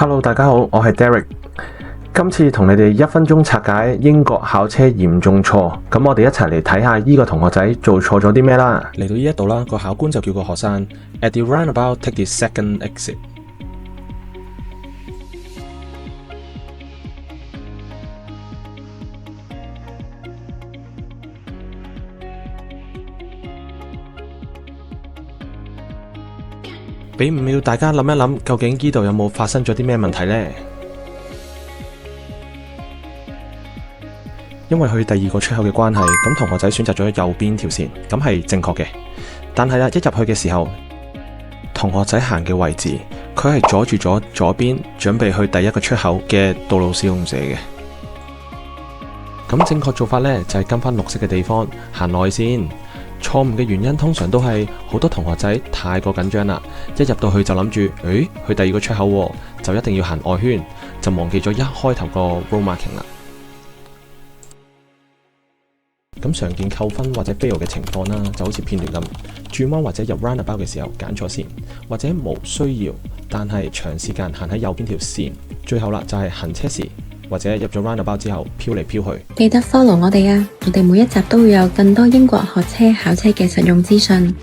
Hello，大家好，我係 Derek。今次同你哋1分鐘拆解英國考車嚴重錯，咁我哋一齊嚟睇下呢個同學仔做錯咗啲咩啦。嚟到呢一度啦，個考官就叫個學生 At the roundabout take the second exit。俾5秒大家諗一諗，究竟呢度有冇發生咗啲咩問題呢？因為去第2個出口嘅關係，咁同學仔選擇咗右邊條線，咁係正確嘅。但係啦，一入去嘅時候，同學仔行嘅位置，佢係阻住咗左邊準備去第1個出口嘅道路使用者嘅。咁正確做法呢，就係跟翻綠色嘅地方行內線。錯誤嘅原因通常都係好多同學仔太過緊張啦，一入到去就諗住，去第2個出口喎，就一定要行外圈，就忘記咗一開頭個 road marking 啦。咁常見扣分或者 fail 嘅情況啦，就好似片段咁，轉彎或者入 roundabout 嘅時候揀錯線，或者冇需要但係長時間行喺右邊條線，最後啦就係行車時或者入咗 roundabout 之後飄嚟飄去。記得 follow 我哋啊！我哋每一集都會有更多英國學車考車嘅實用資訊。